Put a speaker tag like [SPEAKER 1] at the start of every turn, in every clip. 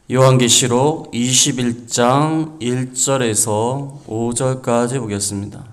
[SPEAKER 1] 요한계시록 21장 1절에서 5절까지 보겠습니다.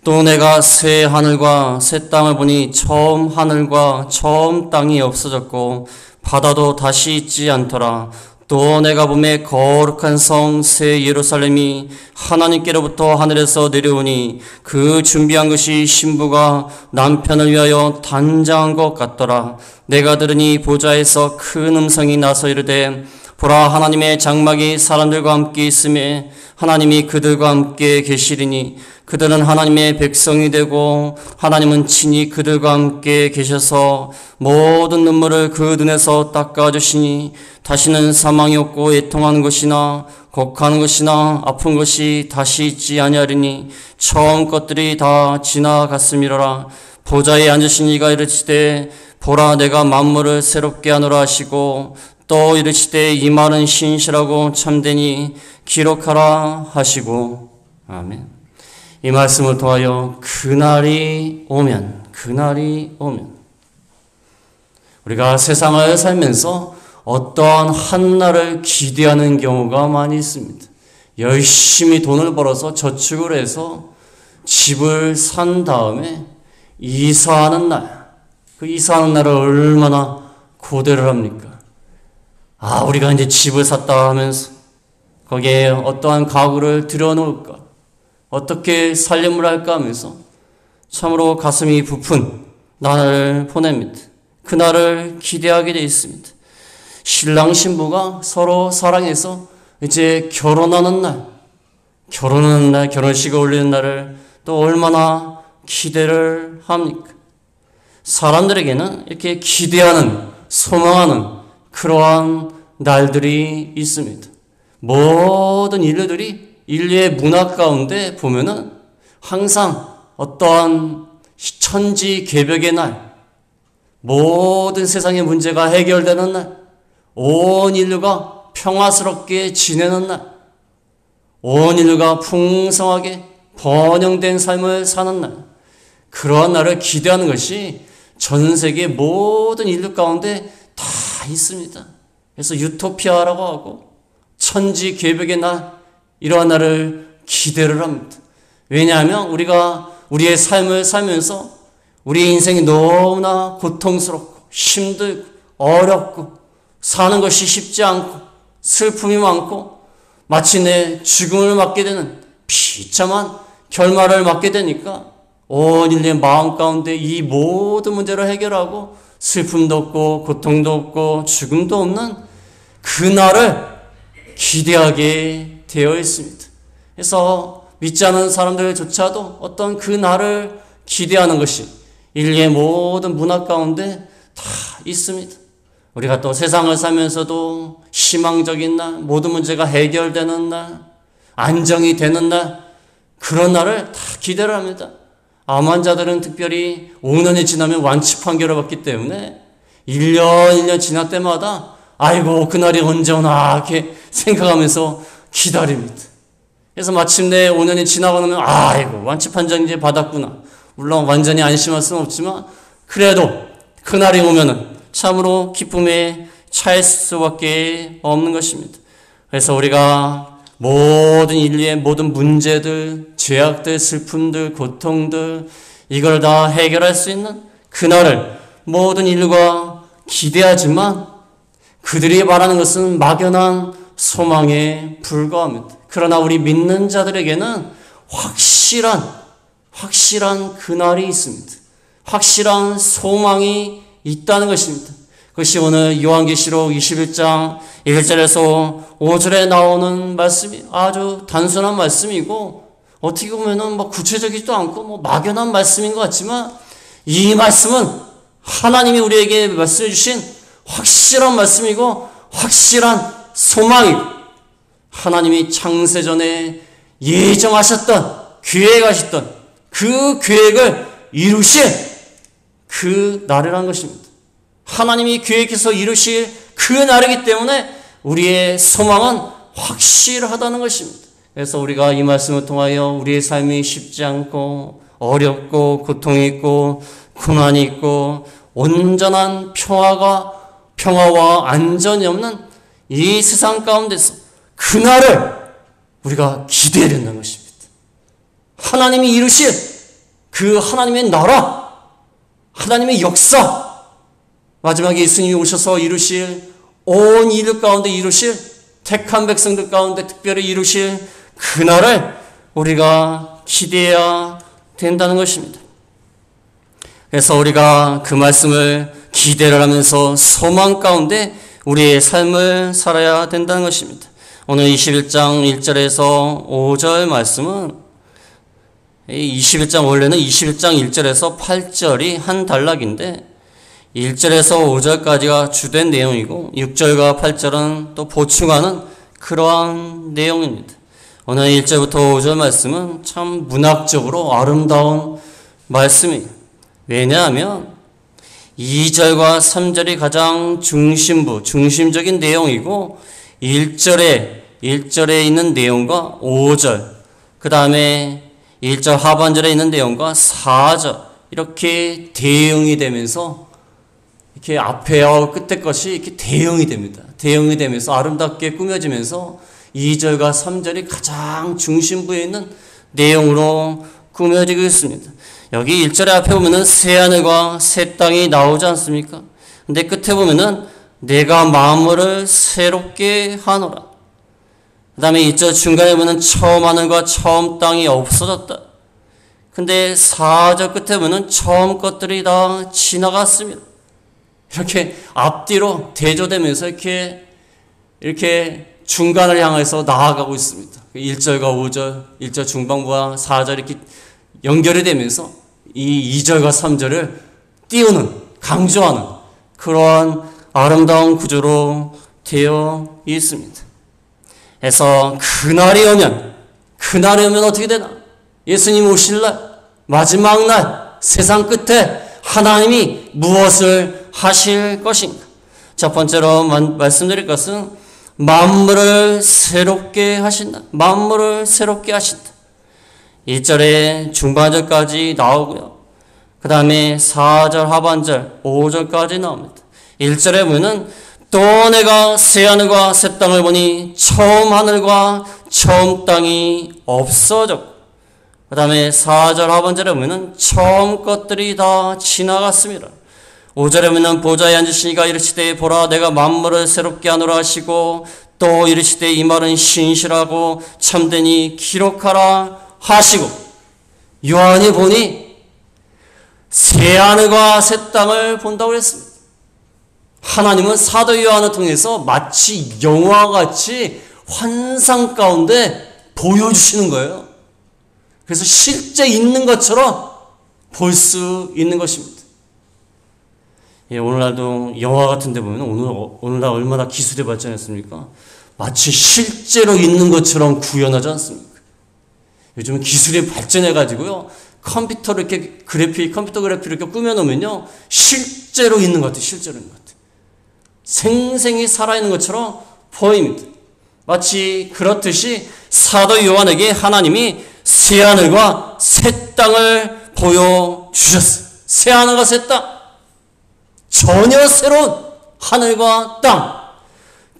[SPEAKER 1] 또 내가 새 하늘과 새 땅을 보니 처음 하늘과 처음 땅이 없어졌고 바다도 다시 있지 않더라. 또 내가 보매 거룩한 성 새 예루살렘이 하나님께로부터 하늘에서 내려오니 그 준비한 것이 신부가 남편을 위하여 단장한 것 같더라. 내가 들으니 보좌에서 큰 음성이 나서 이르되 보라, 하나님의 장막이 사람들과 함께 있음에 하나님이 그들과 함께 계시리니 그들은 하나님의 백성이 되고 하나님은 친히 그들과 함께 계셔서 모든 눈물을 그 눈에서 닦아주시니 다시는 사망이 없고 애통하는 것이나 곡하는 것이나 아픈 것이 다시 있지 아니하리니 처음 것들이 다 지나갔음이로라. 보좌에 앉으신 이가 이르시되 보라, 내가 만물을 새롭게 하노라 하시고 또 이르시되 이 말은 신실하고 참되니 기록하라 하시고. 아멘. 이 말씀을 통하여 그날이 오면 우리가 세상을 살면서 어떠한 한 날을 기대하는 경우가 많이 있습니다. 열심히 돈을 벌어서 저축을 해서 집을 산 다음에 이사하는 날, 그 이사하는 날을 얼마나 고대를 합니까? 우리가 이제 집을 샀다 하면서 거기에 어떠한 가구를 들여놓을까, 어떻게 살림을 할까 하면서 참으로 가슴이 부푼 날을 보냅니다. 그날을 기대하게 되어 있습니다. 신랑 신부가 서로 사랑해서 이제 결혼하는 날, 결혼식을 올리는 날을 또 얼마나 기대를 합니까? 사람들에게는 이렇게 기대하는, 소망하는 그러한 날들이 있습니다. 모든 인류의 문화 가운데 보면은 항상 어떠한 천지개벽의 날, 모든 세상의 문제가 해결되는 날, 온 인류가 평화스럽게 지내는 날, 온 인류가 풍성하게 번영된 삶을 사는 날, 그러한 날을 기대하는 것이 전 세계 모든 인류 가운데 다 있습니다. 그래서 유토피아라고 하고 천지개벽의 날, 이러한 날을 기대를 합니다. 왜냐하면 우리가 우리의 삶을 살면서 우리의 인생이 너무나 고통스럽고 힘들고 어렵고 사는 것이 쉽지 않고 슬픔이 많고 마침내 죽음을 맞게 되는 비참한 결말을 맞게 되니까 온 인류의 마음 가운데 이 모든 문제를 해결하고 슬픔도 없고 고통도 없고 죽음도 없는 그날을 기대하게 되어 있습니다. 그래서 믿지 않는 사람들조차도 어떤 그 날을 기대하는 것이 인류의 모든 문화 가운데 다 있습니다. 우리가 또 세상을 살면서도 희망적인 날, 모든 문제가 해결되는 날, 안정이 되는 날, 그런 날을 다 기대를 합니다. 암 환자들은 특별히 5년이 지나면 완치 판결을 받기 때문에 1년 지날 때마다 아이고 그날이 언제 오나 이렇게 생각하면서 기다립니다. 그래서 마침내 5년이 지나고 나면 아이고 완치 판정 이제 받았구나. 물론 완전히 안심할 수는 없지만 그래도 그날이 오면은 참으로 기쁨에 차일 수밖에 없는 것입니다. 그래서 우리가 모든 인류의 모든 문제들, 죄악들, 슬픔들, 고통들 이걸 다 해결할 수 있는 그날을 모든 인류가 기대하지만 그들이 바라는 것은 막연한 소망에 불과합니다. 그러나 우리 믿는 자들에게는 확실한 그날이 있습니다. 확실한 소망이 있다는 것입니다. 그것이 오늘 요한계시록 21장 1절에서 5절에 나오는 말씀이 아주 단순한 말씀이고 어떻게 보면은 구체적이지도 않고 막연한 말씀인 것 같지만 이 말씀은 하나님이 우리에게 말씀해 주신 확실한 말씀이고 확실한 소망이고 하나님이 창세전에 예정하셨던 계획하셨던 그 계획을 이루실 그 날이라는 것입니다. 하나님이 계획해서 이루실 그 날이기 때문에 우리의 소망은 확실하다는 것입니다. 그래서 우리가 이 말씀을 통하여 우리의 삶이 쉽지 않고 어렵고 고통이 있고 고난이 있고 온전한 평화와 안전이 없는 이 세상 가운데서 그날을 우리가 기대해야 된다는 것입니다. 하나님이 이루실 그 하나님의 나라, 하나님의 역사, 마지막에 예수님이 오셔서 이루실 온 인류 가운데 이루실 택한 백성들 가운데 특별히 이루실 그날을 우리가 기대해야 된다는 것입니다. 그래서 우리가 그 말씀을 기대를 하면서 소망 가운데 우리의 삶을 살아야 된다는 것입니다. 오늘 21장 1절에서 5절 말씀은 21장 원래는 21장 1절에서 8절이 한 단락인데 1절에서 5절까지가 주된 내용이고 6절과 8절은 또 보충하는 그러한 내용입니다. 오늘 1절부터 5절 말씀은 참 문학적으로 아름다운 말씀이에요. 왜냐하면 2절과 3절이 가장 중심적인 내용이고 1절에 있는 내용과 5절, 그 다음에 1절 하반절에 있는 내용과 4절 이렇게 대응이 되면서 이렇게 앞에와 끝에 것이 이렇게 대응이 됩니다. 대응이 되면서 아름답게 꾸며지면서 2절과 3절이 가장 중심부에 있는 내용으로 꾸며지고 있습니다. 여기 1절의 앞에 보면은 새 하늘과 새 땅이 나오지 않습니까? 근데 끝에 보면은 내가 만물을 새롭게 하노라. 그 다음에 2절 중간에 보면은 처음 하늘과 처음 땅이 없어졌다. 근데 4절 끝에 보면은 처음 것들이 다 지나갔습니다. 이렇게 앞뒤로 대조되면서 이렇게 중간을 향해서 나아가고 있습니다. 1절과 5절, 1절 중반부와 4절 이렇게 연결이 되면서 이 2절과 3절을 띄우는, 강조하는 그러한 아름다운 구조로 되어 있습니다. 그래서 그날이 오면 어떻게 되나? 예수님 오실 날, 마지막 날, 세상 끝에 하나님이 무엇을 하실 것인가? 첫 번째로 말씀드릴 것은 만물을 새롭게 하신다. 만물을 새롭게 하신다. 1절에 중반절까지 나오고요. 그 다음에 4절 하반절 5절까지 나옵니다. 1절에 보면 또 내가 새 하늘과 새 땅을 보니 처음 하늘과 처음 땅이 없어졌고 그 다음에 4절 하반절에 보면 처음 것들이 다 지나갔습니다. 5절에 보면 보좌에 앉으시니가 이르시되 보라 내가 만물을 새롭게 하노라 하시고 또 이르시되 이 말은 신실하고 참되니 기록하라 하시고 요한이 보니 새 하늘과 새 땅을 본다고 했습니다. 하나님은 사도 요한을 통해서 마치 영화같이 환상 가운데 보여주시는 거예요. 그래서 실제 있는 것처럼 볼 수 있는 것입니다. 예, 오늘날도 영화 같은 데 보면 오늘날 얼마나 기술이 발전했습니까? 마치 실제로 있는 것처럼 구현하지 않습니까? 요즘은 기술이 발전해가지고요. 컴퓨터 그래픽 이렇게 꾸며놓으면요. 실제로 있는 것 같아요. 실제로 있는 것 같아요. 생생히 살아있는 것처럼 보입니다. 마치 그렇듯이 사도 요한에게 하나님이 새하늘과 새 땅을 보여주셨어요. 새하늘과 새 땅. 전혀 새로운 하늘과 땅.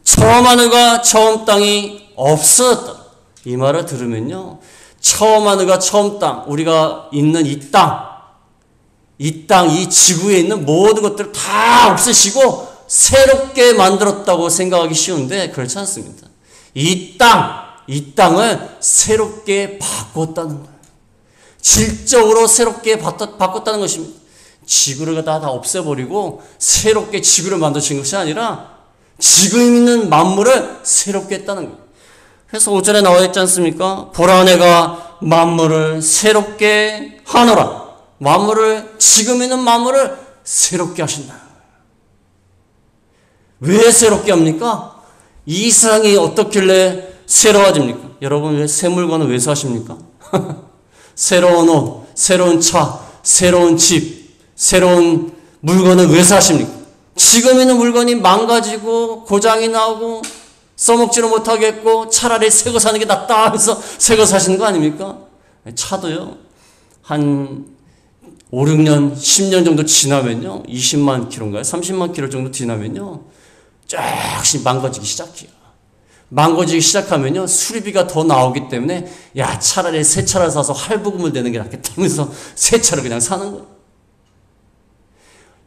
[SPEAKER 1] 처음 하늘과 처음 땅이 없어졌다. 이 말을 들으면요. 처음 하늘과 처음 땅, 우리가 있는 이 땅, 이 지구에 있는 모든 것들을 다 없애시고 새롭게 만들었다고 생각하기 쉬운데 그렇지 않습니다. 이 땅을 새롭게 바꿨다는 거예요. 질적으로 새롭게 바꿨다는 것입니다. 지구를 다 없애버리고 새롭게 지구를 만드신 것이 아니라 지금 있는 만물을 새롭게 했다는 거예요. 그래서 5절에 나와 있지 않습니까? 보라 내가 만물을 새롭게 하노라. 지금 있는 만물을 새롭게 하신다. 왜 새롭게 합니까? 이 세상이 어떻길래 새로워집니까? 여러분 왜 새 물건을 왜 사십니까? 새로운 옷, 새로운 차, 새로운 집, 새로운 물건을 왜 사십니까? 지금 있는 물건이 망가지고 고장이 나고 써먹지를 못하겠고 차라리 새 거 사는 게 낫다 하면서 새 거 사시는 거 아닙니까? 차도요. 한 5, 6년, 10년 정도 지나면요. 20만 킬로인가요? 30만 킬로 정도 지나면요. 조금씩 망가지기 시작해요. 망가지기 시작하면요, 수리비가 더 나오기 때문에, 야, 차라리 새 차를 사서 할부금을 내는 게 낫겠다 하면서 새 차를 그냥 사는 거예요.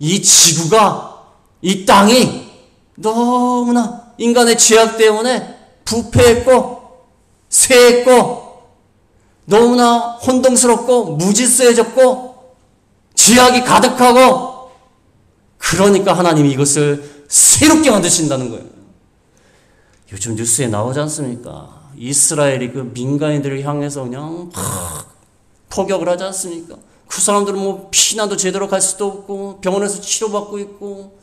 [SPEAKER 1] 이 지구가, 이 땅이 너무나 인간의 죄악 때문에 부패했고, 쇠했고, 너무나 혼동스럽고, 무질서해졌고, 죄악이 가득하고, 그러니까 하나님이 이것을 새롭게 만드신다는 거예요. 요즘 뉴스에 나오지 않습니까? 이스라엘이 그 민간인들을 향해서 그냥 폭격을 하지 않습니까? 그 사람들은 뭐 피난도 제대로 갈 수도 없고 병원에서 치료받고 있고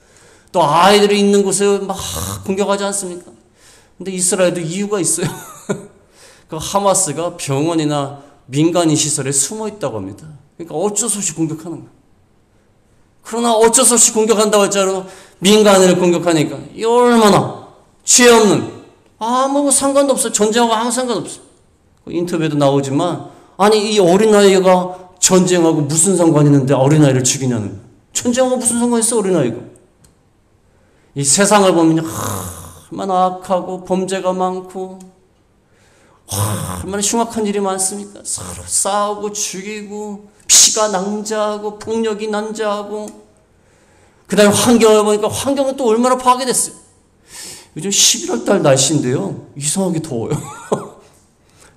[SPEAKER 1] 또 아이들이 있는 곳에 막 공격하지 않습니까? 근데 이스라엘도 이유가 있어요. 그 하마스가 병원이나 민간인 시설에 숨어 있다고 합니다. 그러니까 어쩔 수 없이 공격하는 거예요. 그러나 어쩔 수 없이 공격한다고 할지라도 민간인을 공격하니까 이 얼마나 죄 없는 아무 상관도 없어요. 전쟁하고 아무 상관없어요. 인터뷰에도 나오지만 아니 이 어린아이가 전쟁하고 무슨 상관이 있는데 어린아이를 죽이냐는 거예요. 전쟁하고 무슨 상관이 있어 어린아이가. 이 세상을 보면 얼마나 악하고 범죄가 많고 얼마나 흉악한 일이 많습니까? 서로 싸우고 죽이고 피가 낭자하고 폭력이 난자하고 그 다음에 환경을 보니까 환경은 또 얼마나 파괴됐어요. 요즘 11월 달 날씨인데요. 이상하게 더워요.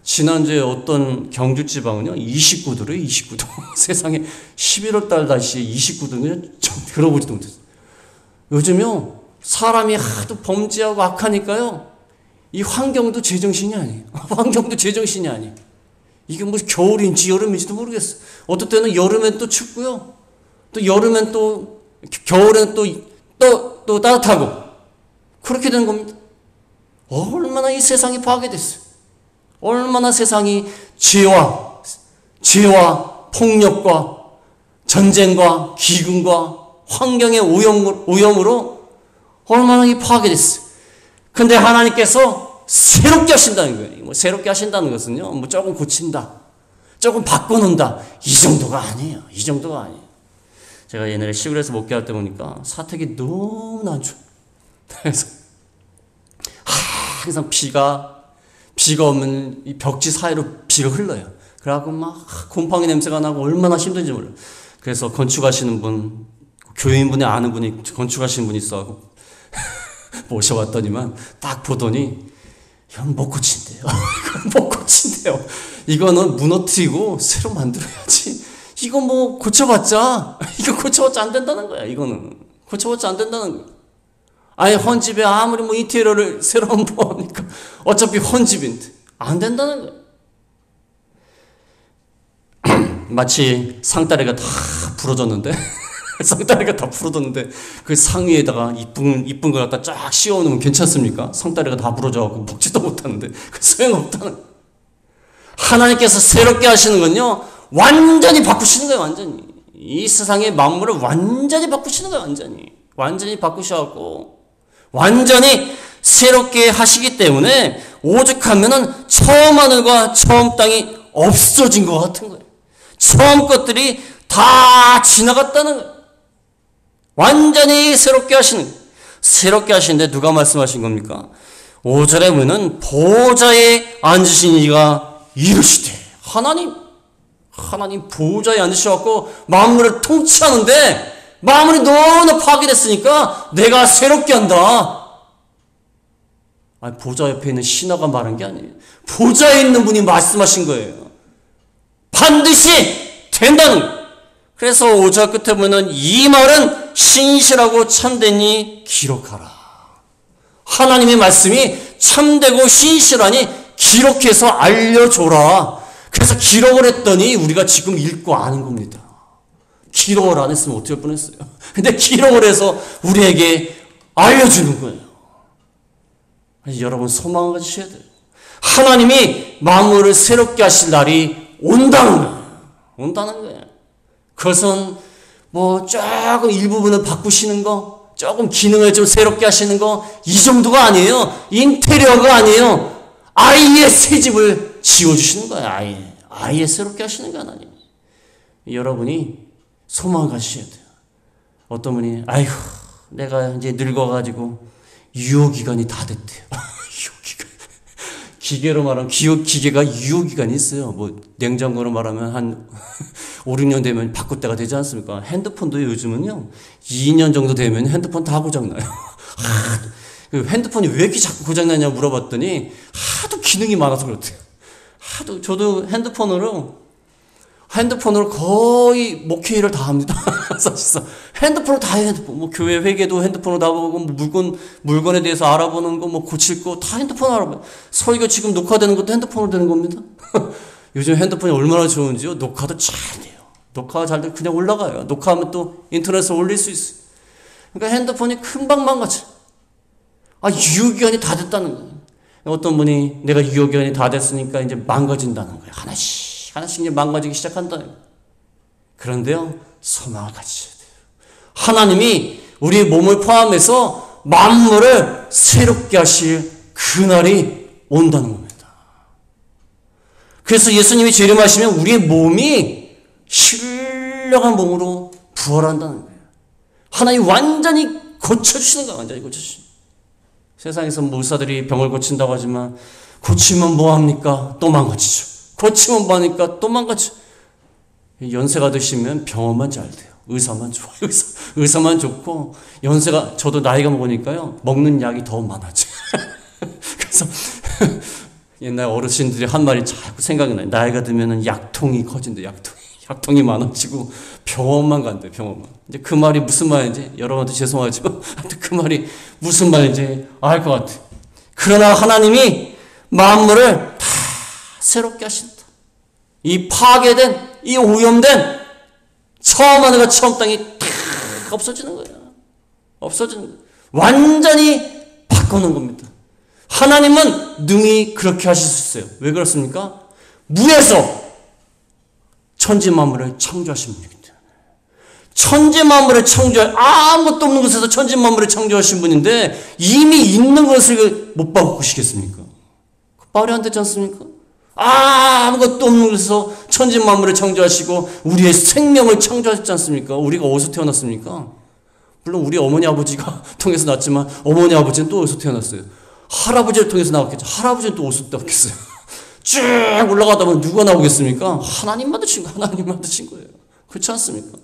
[SPEAKER 1] 지난주에 어떤 경주 지방은요. 29도래요. 29도. 세상에 11월 달 날씨에 29도는 좀 들어보지도 못했어요. 요즘요. 사람이 하도 범죄하고 악하니까요. 이 환경도 제정신이 아니에요. 환경도 제정신이 아니에요. 이게 뭐 겨울인지 여름인지도 모르겠어요. 어떨 때는 여름엔 또 춥고요. 또 여름엔 또 겨울엔 또 따뜻하고 그렇게 되는 겁니다. 얼마나 이 세상이 파괴됐어요. 얼마나 세상이 죄와 폭력과 전쟁과 기근과 환경의 오염으로 얼마나 이 파괴됐어요. 근데 하나님께서 새롭게 하신다는 거예요. 뭐 새롭게 하신다는 것은요, 뭐 조금 고친다, 조금 바꿔놓는다, 이 정도가 아니에요. 이 정도가 아니에요. 제가 옛날에 시골에서 목회할 때 보니까 사택이 너무나 안 좋아요. 그래서 항상 비가 없는 이 벽지 사이로 비가 흘러요. 그래갖고 막 곰팡이 냄새가 나고 얼마나 힘든지 몰라요. 그래서 건축하시는 분, 교인분이 아는 분이 건축하시는 분이 있어갖고 모셔왔더니만 딱 보더니 이건 못 고친대요. 이건 못 고친대요. 이거는 무너뜨리고 새로 만들어야지. 이거 뭐 고쳐봤자 안 된다는 거야. 이거는 고쳐봤자 안 된다는 거야. 아니 헌집에 아무리 뭐 인테리어를 새로 한번 하니까 어차피 헌집인데 안 된다는 거야. 마치 상다리가 다 부러졌는데 상다리가 다 부러졌는데 그 상 위에다가 이쁜 거 갖다 쫙 씌워놓으면 괜찮습니까? 상다리가 다 부러져갖고 먹지도 못하는데 그 소용없다는 거야. 하나님께서 새롭게 하시는 건요 완전히 바꾸시는 거예요. 완전히 이 세상의 만물을 완전히 바꾸시는 거예요. 완전히 바꾸셔갖고 완전히 새롭게 하시기 때문에 오죽하면은 처음 하늘과 처음 땅이 없어진 것 같은 거예요. 처음 것들이 다 지나갔다는 거예요. 완전히 새롭게 하시는 거예요. 새롭게 하시는데 누가 말씀하신 겁니까? 5절에 보면 보좌에 앉으신 이가 이르시되 하나님 보좌에 앉으셔갖고 만물을 통치하는데 마음이 너무 파괴됐으니까 내가 새롭게 한다. 아니, 보좌 옆에 있는 신하가 말한 게 아니에요. 보좌에 있는 분이 말씀하신 거예요. 반드시 된다는 거예요. 그래서 5절 끝에 보면 이 말은 신실하고 참되니 기록하라. 하나님의 말씀이 참되고 신실하니 기록해서 알려줘라. 그래서 기록을 했더니 우리가 지금 읽고 아는 겁니다. 기록을 안 했으면 어떻게 할 뻔했어요. 근데 기록을 해서 우리에게 알려주는 거예요. 여러분 소망을 가지셔야 돼요. 하나님이 만물을 새롭게 하실 날이 온다는 거예요. 그것은 뭐 조금 일부분을 바꾸시는 거, 조금 기능을 좀 새롭게 하시는 거, 이 정도가 아니에요. 인테리어가 아니에요. 아예 새 집을 지어주시는 거예요. 아예 새롭게 하시는 거예요. 하나님. 여러분이 소망을 가지셔야 돼요. 어떤 분이 아이고 내가 이제 늙어가지고 유효기간이 다 됐대요. 유효기간. 기계로 말하면 기계가 유효기간이 있어요. 뭐 냉장고로 말하면 한 5, 6년 되면 바꿀 때가 되지 않습니까? 핸드폰도 요즘은요 2년 정도 되면 핸드폰 다 고장나요. 핸드폰이 왜 이렇게 자꾸 고장나냐 물어봤더니 하도 기능이 많아서 그렇대요. 하도 저도 핸드폰으로 거의 목회를 다 합니다. 사실상 핸드폰으로 다 해요. 뭐 교회 회계도 핸드폰으로 다 보고 뭐 물건에 대해서 알아보는 거 뭐 고칠 거 다 핸드폰으로 알아봐요. 설교 지금 녹화되는 것도 핸드폰으로 되는 겁니다. 요즘 핸드폰이 얼마나 좋은지요. 녹화도 잘 돼요. 녹화가 잘 돼요. 그냥 올라가요. 녹화하면 또 인터넷에 올릴 수 있어요. 그러니까 핸드폰이 금방 망가져. 유효기간이 다 됐다는 거예요. 어떤 분이 내가 유효기간이 다 됐으니까 이제 망가진다는 거예요. 하나씩 이제 망가지기 시작한다. 그런데요, 소망을 가지셔야 돼요. 하나님이 우리 몸을 포함해서 만물을 새롭게 하실 그날이 온다는 겁니다. 그래서 예수님이 재림하시면 우리의 몸이 신령한 몸으로 부활한다는 거예요. 하나님이 완전히 고쳐주시는 거예요. 완전히 고쳐주시는. 세상에서 의사들이 병을 고친다고 하지만 고치면 뭐합니까? 또 망가지죠. 고치면 뭐하니까 또 망가져. 연세가 드시면 병원만 잘 돼요. 의사만 좋아요. 의사만 좋고 연세가 저도 나이가 먹으니까요 먹는 약이 더 많아져요. 그래서 옛날 어르신들이 한 말이 자꾸 생각이 나요. 나이가 들면은 약통이 커진대. 약통이 많아지고 병원만 간대. 병원만. 이제 그 말이 무슨 말인지 여러분한테 죄송하지만 그 말이 무슨 말인지 알 것 같아요. 그러나 하나님이 만물을 다 새롭게 하신다. 이 파괴된, 이 오염된 처음 하늘과 처음 땅이 다 없어지는 거예요. 없어지는 거예요. 완전히 바꾸는 겁니다. 하나님은 능히 그렇게 하실 수 있어요. 왜 그렇습니까? 무에서 천지 만물을 창조하신 분이기 때문에. 천지 만물을 아무것도 없는 곳에서 천지 만물을 창조하신 분인데 이미 있는 것을 못 바꾸시겠습니까? 말이 안 되지 않습니까? 아무것도 없는 곳에서 천지 만물을 창조하시고 우리의 생명을 창조하셨지 않습니까? 우리가 어디서 태어났습니까? 물론 우리 어머니 아버지가 통해서 났지만 어머니 아버지는 또 어디서 태어났어요? 할아버지를 통해서 나왔겠죠. 할아버지는 또 어디서 나왔겠어요? 쭉 올라가다 보면 누가 나오겠습니까? 하나님 만드신 거예요. 그렇지 않습니까?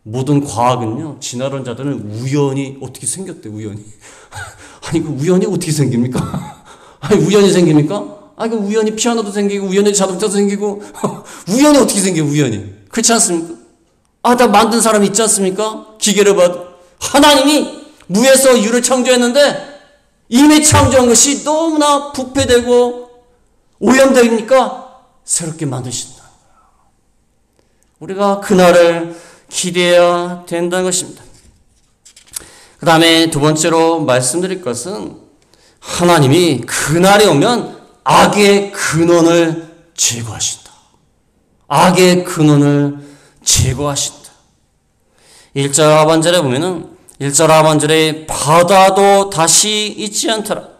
[SPEAKER 1] 모든 과학은요, 진화론 자들은 우연이 어떻게 생겼대, 우연이. 아니, 그 우연이 어떻게 생깁니까? 아니, 우연이 생깁니까? 아니, 그 우연히 피아노도 생기고, 우연히 자동차도 생기고, 우연이 어떻게 생겨요, 우연이. 그렇지 않습니까? 다 만든 사람이 있지 않습니까? 기계를 봐도. 하나님이 무에서 유를 창조했는데, 이미 창조한 것이 너무나 부패되고, 오염되니까, 새롭게 만드신다. 우리가 그날을 기대해야 된다는 것입니다. 그 다음에 두 번째로 말씀드릴 것은, 하나님이 그날이 오면 악의 근원을 제거하신다. 악의 근원을 제거하신다. 1절 하반절에 보면은 1절 하반절에 바다도 다시 있지 않더라.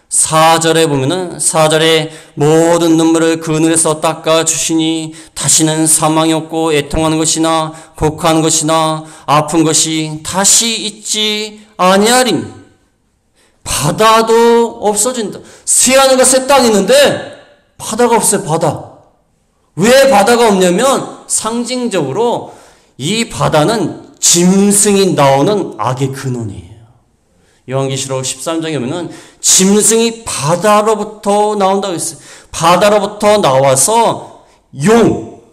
[SPEAKER 1] 4절에 보면은 4절에 모든 눈물을 그 눈에서 닦아 주시니 다시는 사망이 없고 애통하는 것이나 곡하는 것이나 아픈 것이 다시 있지 아니하리니. 바다도 없어진다. 새하늘과 새 땅이 있는데 바다가 없어요. 바다. 왜 바다가 없냐면 상징적으로 이 바다는 짐승이 나오는 악의 근원이에요. 요한계시록 13장에 보면 짐승이 바다로부터 나온다고 했어요. 바다로부터 나와서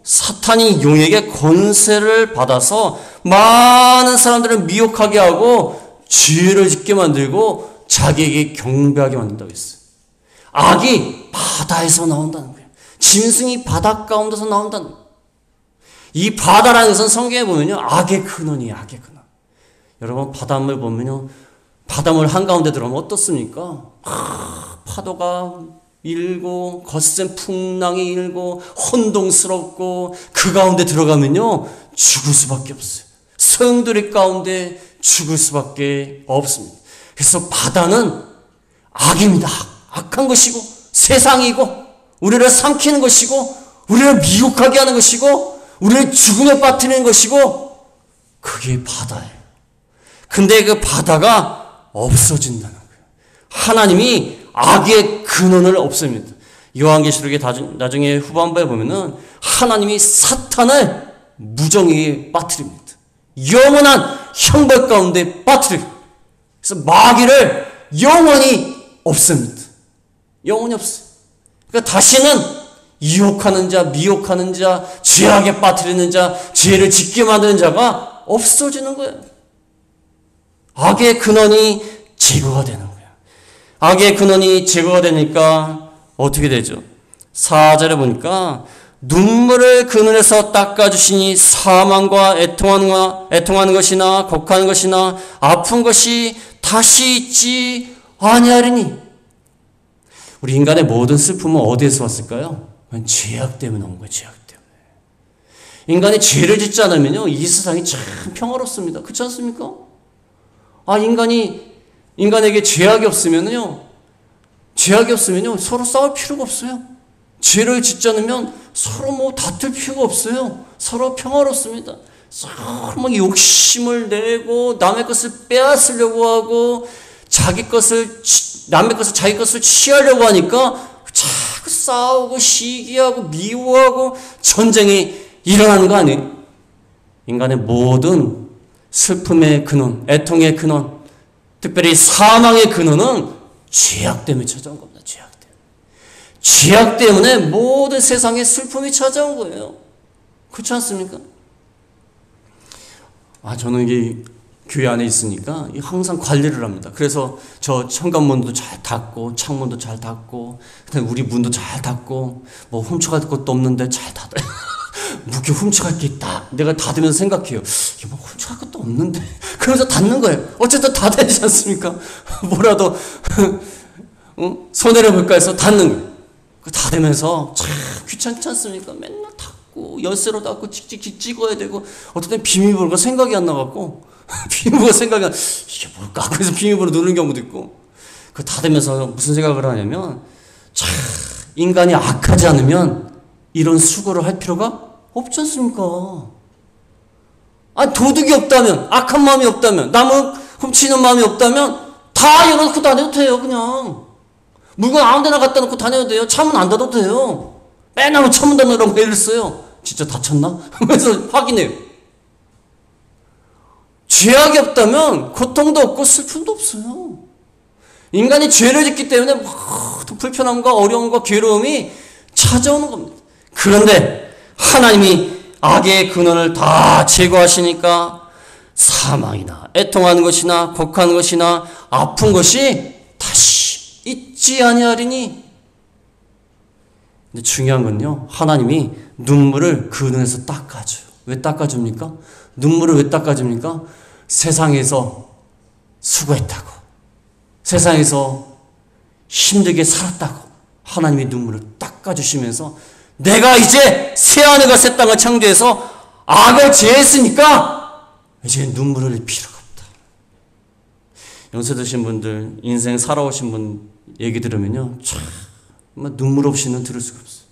[SPEAKER 1] 사탄이 용에게 권세를 받아서 많은 사람들을 미혹하게 하고 죄를 짓게 만들고 자기에게 경배하게 만든다고 했어요. 악이 바다에서 나온다는 거예요. 짐승이 바다 가운데서 나온다는 거예요. 이 바다라는 것은 성경에 보면요, 악의 근원이에요. 악의 근원. 여러분 바닷물 보면요, 바닷물 한가운데 들어가면 어떻습니까? 파도가 일고 거센 풍랑이 일고 혼동스럽고 그 가운데 들어가면요 죽을 수밖에 없어요. 성들의 가운데 죽을 수밖에 없습니다. 그래서 바다는 악입니다. 악한 것이고 세상이고 우리를 삼키는 것이고 우리를 미혹하게 하는 것이고 우리를 죽음에 빠뜨리는 것이고 그게 바다예요. 근데 그 바다가 없어진다는 거예요. 하나님이 악의 근원을 없앱니다. 요한계시록의 나중에 후반부에 보면은 하나님이 사탄을 무정의에 빠뜨립니다. 영원한 형벌 가운데 빠뜨립니다. 그래서 마귀를 영원히 없앱니다. 영원히 없어요. 그러니까 다시는 유혹하는 자, 미혹하는 자, 죄악에 빠뜨리는 자, 죄를 짓게 만드는 자가 없어지는 거예요. 악의 근원이 제거가 되는 거예요. 악의 근원이 제거가 되니까 어떻게 되죠? 4절에 보니까 눈물을 그늘에서 닦아주시니 사망과 애통하는 것이나 곡하는 것이나 아픈 것이 다시 있지 아니하리니. 우리 인간의 모든 슬픔은 어디에서 왔을까요? 죄악 때문에 온 거예요. 죄악 때문에. 인간이 죄를 짓지 않으면요, 이 세상이 참 평화롭습니다. 그렇지 않습니까? 인간에게 죄악이 없으면요, 서로 싸울 필요가 없어요. 죄를 짓지 않으면 서로 다툴 필요가 없어요. 서로 평화롭습니다. 서로 욕심을 내고 남의 것을 빼앗으려고 하고 남의 것을 자기 것을 취하려고 하니까 자꾸 싸우고 시기하고 미워하고 전쟁이 일어나는 거 아니에요? 인간의 모든 슬픔의 근원, 애통의 근원, 특별히 사망의 근원은 죄악 때문에 찾아온 겁니다. 죄악 때문에 모든 세상의 슬픔이 찾아온 거예요. 그렇지 않습니까? 저는 이게 교회 안에 있으니까 항상 관리를 합니다. 그래서 저 현관문도 잘 닫고 창문도 잘 닫고 우리 문도 잘 닫고 훔쳐갈 것도 없는데 잘 닫아요. 이렇게 훔쳐갈 게 있다. 내가 닫으면서 생각해요. 이게 훔쳐갈 것도 없는데. 그러면서 닫는 거예요. 어쨌든 닫아야 되지 않습니까? 뭐라도 손해를 볼까 해서 닫는 거예요. 닫으면서 참 귀찮지 않습니까? 맨날 닫고 열쇠로 닫고 찍찍찍 찍어야 되고 어떨 땐 비밀번호가 생각이 안 나갖고 비밀번호가 생각이 안 이게 뭘까? 그래서 비밀번호 누르는 경우도 있고 닫으면서 무슨 생각을 하냐면 참 인간이 악하지 않으면 이런 수고를 할 필요가 없지 않습니까? 도둑이 없다면, 악한 마음이 없다면, 남을 훔치는 마음이 없다면 다 열어놓고 다녀도 돼요. 그냥 물건 아무 데나 갖다 놓고 다녀도 돼요. 차문 안 닫아도 돼요. 맨날 차문 닫으라고 애를 써요. 진짜 닫혔나? 그래서 확인해요. 죄악이 없다면 고통도 없고 슬픔도 없어요. 인간이 죄를 짓기 때문에 모든 불편함과 어려움과 괴로움이 찾아오는 겁니다. 그런데 하나님이 악의 근원을 다 제거하시니까 사망이나 애통하는 것이나 곡하는 것이나 아픈 것이 다시 있지 아니하리니. 근데 중요한 건요, 하나님이 눈물을 그 눈에서 닦아줘요. 왜 닦아줍니까? 눈물을 왜 닦아줍니까? 세상에서 수고했다고, 세상에서 힘들게 살았다고 하나님이 눈물을 닦아주시면서 내가 이제 새하늘과 새 땅을 창조해서 악을 제했으니까 이제 눈물을 흘릴 필요가 없다. 연세 드신 분들, 인생 살아오신 분 얘기 들으면요, 정말 눈물 없이는 들을 수가 없어요.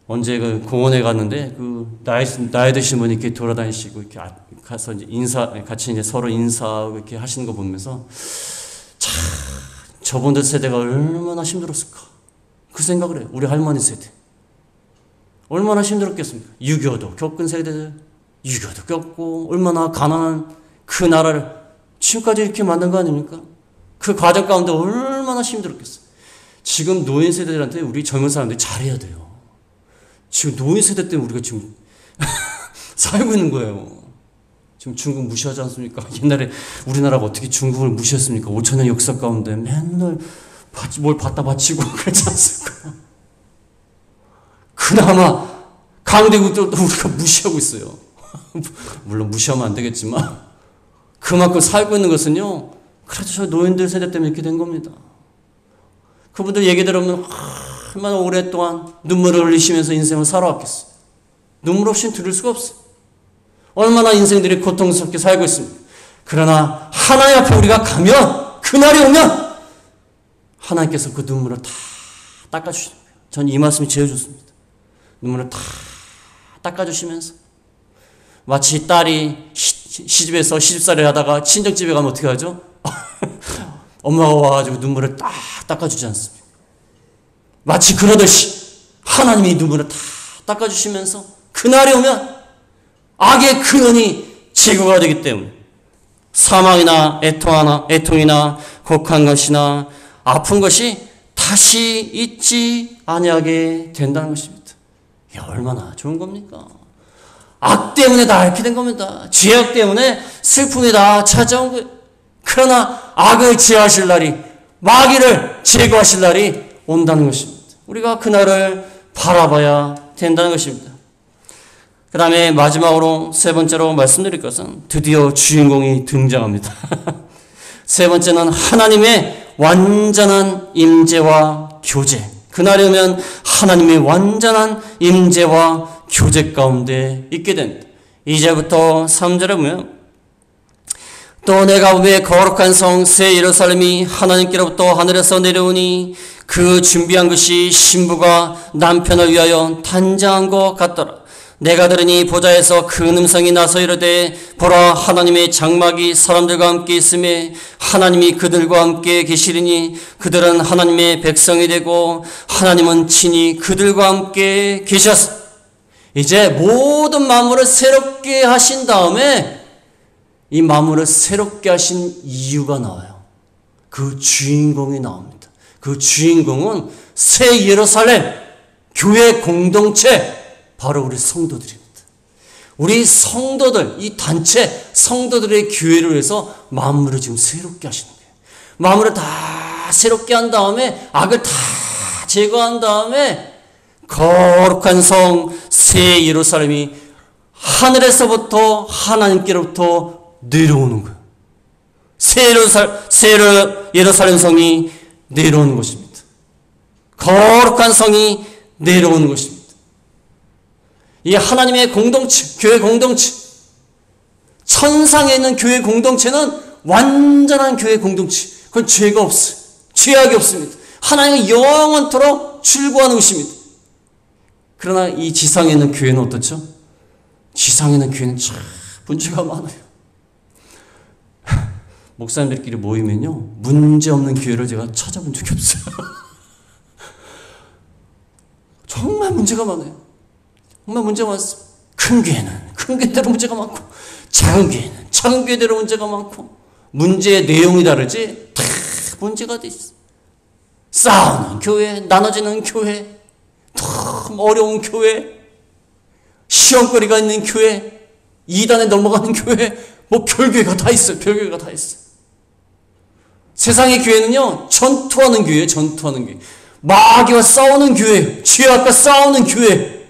[SPEAKER 1] 언제 공원에 갔는데 나이 드신 분이 이렇게 돌아다니시고 이렇게 가서 이제 같이 이제 서로 인사하고 이렇게 하시는 거 보면서 참 저분들 세대가 얼마나 힘들었을까 그 생각을 해요. 우리 할머니 세대 얼마나 힘들었겠습니까? 6.25도 겪은 세대들 6.25도 겪고 얼마나 가난한 그 나라를 지금까지 이렇게 만든 거 아닙니까? 그 과정 가운데 얼마나 힘들었겠어요. 지금 노인 세대들한테 우리 젊은 사람들이 잘해야 돼요. 지금 노인 세대 때문에 우리가 지금 살고 있는 거예요. 지금 중국 무시하지 않습니까? 옛날에 우리나라가 어떻게 중국을 무시했습니까? 5,000년 역사 가운데 맨날 뭘 받다 바치고 그렇지 않습니까? 그나마 강대국도 우리가 무시하고 있어요. 물론 무시하면 안 되겠지만 그만큼 살고 있는 것은요, 그래도 저 노인들 세대 때문에 이렇게 된 겁니다. 그분들 얘기 들으면 얼마나 오랫동안 눈물을 흘리시면서 인생을 살아왔겠어요. 눈물 없이는 들을 수가 없어요. 얼마나 인생들이 고통스럽게 살고 있습니다. 그러나 하나님 앞에 우리가 가면, 그날이 오면 하나님께서 그 눈물을 다 닦아주시는 거예요. 전 이 말씀이 제일 좋습니다. 눈물을 다 닦아주시면서 마치 딸이 시집에서 시집살이 하다가 친정집에 가면 어떻게 하죠? 엄마가 와가지고 눈물을 딱 닦아주지 않습니까? 마치 그러듯이 하나님이 눈물을 다 닦아주시면서 그날이 오면 악의 근원이 제거가 되기 때문에 사망이나 애통이나 곡한 것이나 아픈 것이 다시 있지 아니하게 된다는 것입니다. 이게 얼마나 좋은 겁니까? 악 때문에 다 앓게 된 겁니다. 죄악 때문에 슬픔이 다 찾아온 거예요. 그러나 악을 제하실 날이, 마귀를 제거하실 날이 온다는 것입니다. 우리가 그날을 바라봐야 된다는 것입니다. 그 다음에 마지막으로 세 번째로 말씀드릴 것은 드디어 주인공이 등장합니다. 세 번째는 하나님의 완전한 임재와 교제. 그날이 오면 하나님의 완전한 임재와 교제 가운데 있게 됩니다. 2절부터 3절에 보면 또 내가 보매 거룩한 성 새 예루살렘이 하나님께로부터 하늘에서 내려오니 그 준비한 것이 신부가 남편을 위하여 단장한 것 같더라. 내가 들으니 보좌에서 큰 음성이 나서 이르되 보라 하나님의 장막이 사람들과 함께 있음에 하나님이 그들과 함께 계시리니 그들은 하나님의 백성이 되고 하나님은 친히 그들과 함께 계셨어. 이제 모든 만물을 새롭게 하신 다음에 이 만물을 새롭게 하신 이유가 나와요. 그 주인공이 나옵니다. 그 주인공은 새 예루살렘 교회 공동체, 바로 우리 성도들입니다. 우리 성도들, 이 단체 성도들의 교회를 위해서 만물을 지금 새롭게 하시는 거예요. 만물을 다 새롭게 한 다음에 악을 다 제거한 다음에 거룩한 성 새 예루살렘이 하늘에서부터 하나님께로부터 내려오는 거예요. 새 예루살렘 성이 내려오는 것입니다. 거룩한 성이 내려오는 것입니다. 이 하나님의 공동체, 교회 공동체, 천상에 있는 교회 공동체는 완전한 교회 공동체. 그건 죄가 없어요. 죄악이 없습니다. 하나님은 영원토록 출구하는 것입니다. 그러나 이 지상에 있는 교회는 어떻죠? 지상에 있는 교회는 참 문제가 많아요. 목사님들끼리 모이면요, 문제 없는 교회를 제가 찾아본 적이 없어요. 정말 문제가 많아요. 정말 문제가 많습니다. 큰 교회는 큰 교회대로 문제가 많고, 작은 교회는 작은 교회대로 문제가 많고, 문제의 내용이 다르지 다 문제가 돼 있어. 싸우는 교회, 나눠지는 교회, 너무 어려운 교회, 시험거리가 있는 교회, 이단에 넘어가는 교회, 뭐 별교회가 다 있어요. 별교회가 다 있어요. 세상의 교회는요, 전투하는 교회예요. 전투하는 교회. 마귀와 싸우는 교회, 죄악과 싸우는 교회.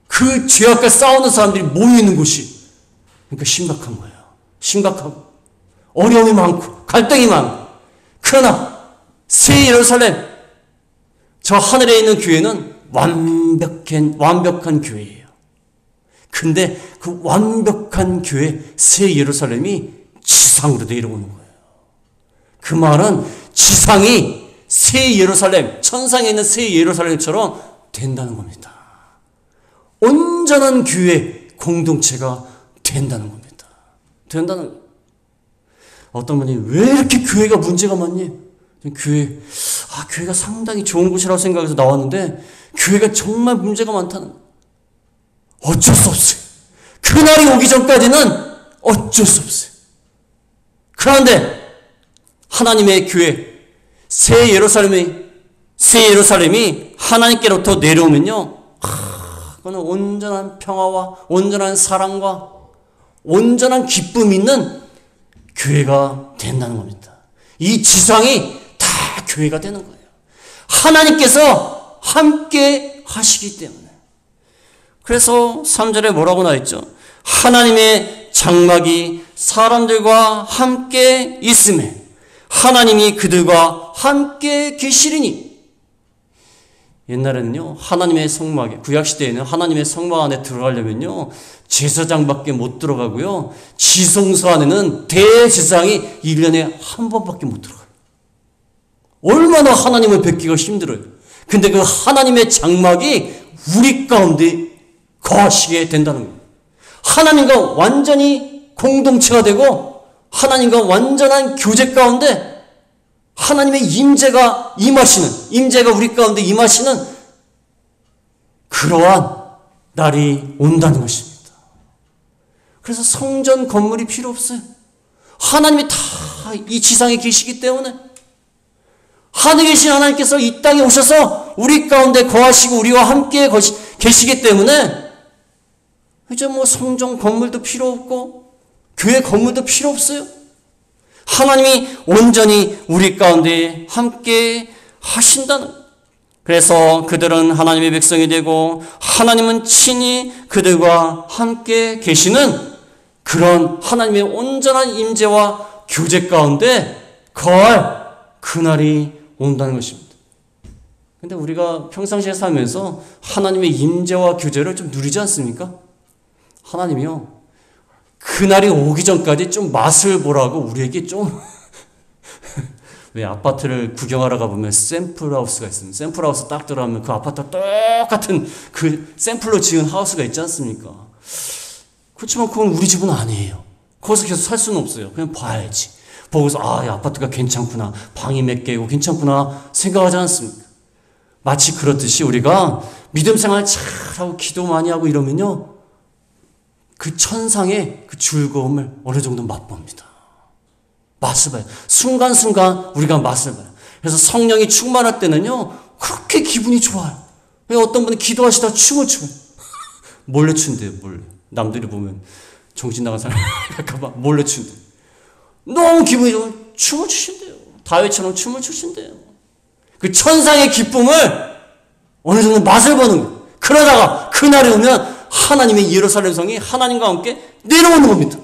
[SPEAKER 1] 그 죄악과 싸우는 사람들이 모이는 곳이, 그러니까 심각한 거예요. 심각하고 어려움이 많고 갈등이 많고. 그러나 새 예루살렘, 저 하늘에 있는 교회는 완벽한 교회예요. 근데 그 완벽한 교회 새 예루살렘이 지상으로 내려오는 거예요. 그 말은 지상이 새 예루살렘, 천상에 있는 새 예루살렘처럼 된다는 겁니다. 온전한 교회 공동체가 된다는 겁니다. 된다는 거예요. 어떤 분이 왜 이렇게 교회가 문제가 많니? 교회가 상당히 좋은 곳이라고 생각해서 나왔는데 교회가 정말 문제가 많다는 거예요. 어쩔 수 없어요. 그날이 오기 전까지는 어쩔 수 없어요. 그런데 하나님의 교회, 새 예루살렘이 하나님께로부터 내려오면요, 그거는 온전한 평화와 온전한 사랑과 온전한 기쁨이 있는 교회가 된다는 겁니다. 이 지상이 다 교회가 되는 거예요. 하나님께서 함께 하시기 때문에. 그래서 3절에 뭐라고 나와있죠? 하나님의 장막이 사람들과 함께 있음에 하나님이 그들과 함께 계시리니. 옛날에는요, 하나님의 성막에, 구약시대에는 하나님의 성막 안에 들어가려면요, 제사장밖에 못 들어가고요, 지성소 안에는 대제사장이 1년에 한 번밖에 못 들어가요. 얼마나 하나님을 뵙기가 힘들어요. 근데 그 하나님의 장막이 우리 가운데 거하시게 된다는 거예요. 하나님과 완전히 공동체가 되고 하나님과 완전한 교제 가운데 하나님의 임재가 우리 가운데 임하시는 그러한 날이 온다는 것입니다. 그래서 성전 건물이 필요 없어요. 하나님이 다 이 지상에 계시기 때문에 하늘에 계신 하나님께서 이 땅에 오셔서 우리 가운데 거하시고 우리와 함께 계시기 때문에 이제 뭐 성전 건물도 필요 없고 교회 건물도 필요 없어요. 하나님이 온전히 우리 가운데 함께 하신다는. 그래서 그들은 하나님의 백성이 되고 하나님은 친히 그들과 함께 계시는 그런 하나님의 온전한 임재와 교제 가운데 거할 그날이 온다는 것입니다. 근데 우리가 평상시에 살면서 하나님의 임재와 교제를 좀 누리지 않습니까? 하나님이요, 그날이 오기 전까지 좀 맛을 보라고 우리에게 좀 왜 아파트를 구경하러 가보면 샘플 하우스가 있습니다. 샘플 하우스 딱 들어가면 그 아파트와 똑같은 그 샘플로 지은 하우스가 있지 않습니까? 그렇지만 그건 우리 집은 아니에요. 거기서 계속 살 수는 없어요. 그냥 봐야지. 보고서 이 아파트가 괜찮구나, 방이 몇 개고 괜찮구나 생각하지 않습니까? 마치 그렇듯이 우리가 믿음 생활 잘하고 기도 많이 하고 이러면요, 그 천상의 그 즐거움을 어느 정도 맛봅니다. 맛을 봐요. 순간순간 우리가 맛을 봐요. 그래서 성령이 충만할 때는요, 그렇게 기분이 좋아요. 어떤 분이 기도하시다 춤을 추고 몰래 춘대요. 몰래. 남들이 보면 정신 나간 사람 할까봐 몰래 춘대요. 너무 기분이 좋으면 춤을 추신대요. 다윗처럼 춤을 추신대요. 그 천상의 기쁨을 어느 정도 맛을 보는 거예요. 그러다가 그날이 오면 하나님의 예루살렘 성이 하나님과 함께 내려오는 겁니다.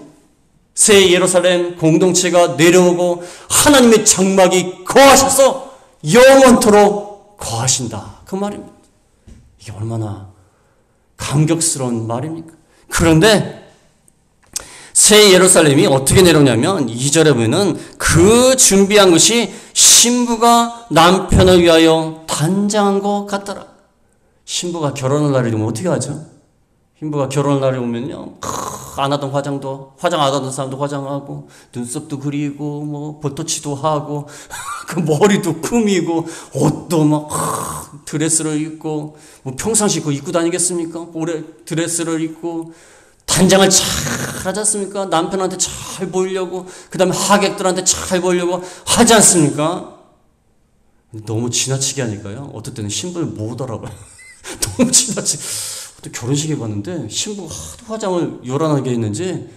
[SPEAKER 1] 새 예루살렘 공동체가 내려오고 하나님의 장막이 거하셔서 영원토록 거하신다. 그 말입니다. 이게 얼마나 감격스러운 말입니까? 그런데 새 예루살렘이 어떻게 내려오냐면 2절에 보면 그 준비한 것이 신부가 남편을 위하여 단장한 것 같더라. 신부가 결혼할 날이 오면 어떻게 하죠? 신부가 결혼할 날이 오면요, 안 하던 화장 안 하던 사람도 화장하고 눈썹도 그리고 뭐 볼터치도 하고 그 머리도 꾸미고 옷도 막 드레스를 입고, 뭐 평상시 그거 입고 다니겠습니까? 올해 드레스를 입고 단장을 잘 하지 않습니까? 남편한테 잘 보이려고, 그 다음에 하객들한테 잘 보이려고 하지 않습니까? 너무 지나치게 하니까요, 어떨 때는 신부를 못 알아봐요. 너무 지나치게. 또 결혼식에 갔는데 신부가 하도 화장을 요란하게 했는지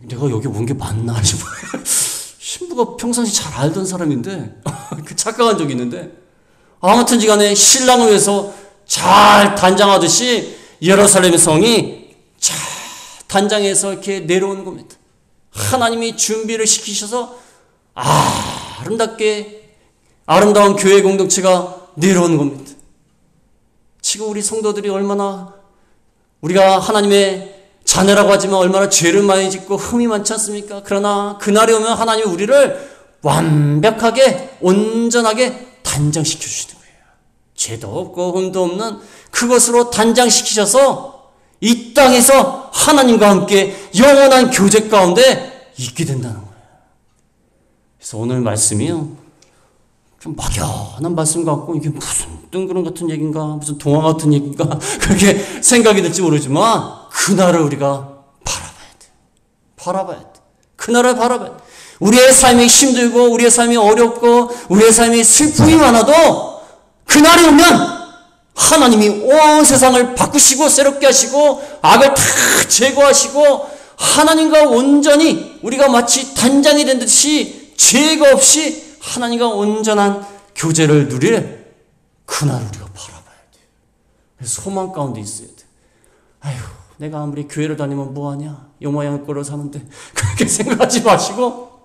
[SPEAKER 1] 내가 여기 온 게 맞나 싶어요. 신부가 평상시 잘 알던 사람인데 그 착각한 적이 있는데, 아무튼지 간에 신랑을 위해서 잘 단장하듯이 예루살렘 성이 잘 단장해서 이렇게 내려오는 겁니다. 하나님이 준비를 시키셔서 아름답게 아름다운 교회 공동체가 내려오는 겁니다. 지금 우리 성도들이 얼마나, 우리가 하나님의 자녀라고 하지만 얼마나 죄를 많이 짓고 흠이 많지 않습니까? 그러나 그날이 오면 하나님이 우리를 완벽하게 온전하게 단장시켜 주시는 거예요. 죄도 없고 흠도 없는 그것으로 단장시키셔서 이 땅에서 하나님과 함께 영원한 교제 가운데 있게 된다는 거예요. 그래서 오늘 말씀이요, 좀 막연한 말씀 같고 이게 무슨 뜬구름 같은 얘기인가, 무슨 동화 같은 얘기인가 그렇게 생각이 될지 모르지만 그날을 우리가 바라봐야 돼. 그날을 바라봐야 돼. 우리의 삶이 힘들고 우리의 삶이 어렵고 우리의 삶이 슬픔이 많아도 그날이 오면 하나님이 온 세상을 바꾸시고 새롭게 하시고 악을 다 제거하시고 하나님과 온전히 우리가 마치 단장이 된 듯이 죄가 없이 하나님과 온전한 교제를 누릴 그날 우리가 바라봐야 돼요. 그래서 소망 가운데 있어야 돼. 아휴, 내가 아무리 교회를 다니면 뭐하냐, 요모양 꼴을 사는데, 그렇게 생각하지 마시고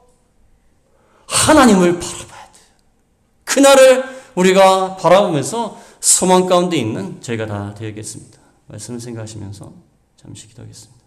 [SPEAKER 1] 하나님을 바라봐야 돼요. 그날을 우리가 바라보면서 소망 가운데 있는 저희가 다 되겠습니다. 말씀을 생각하시면서 잠시 기도하겠습니다.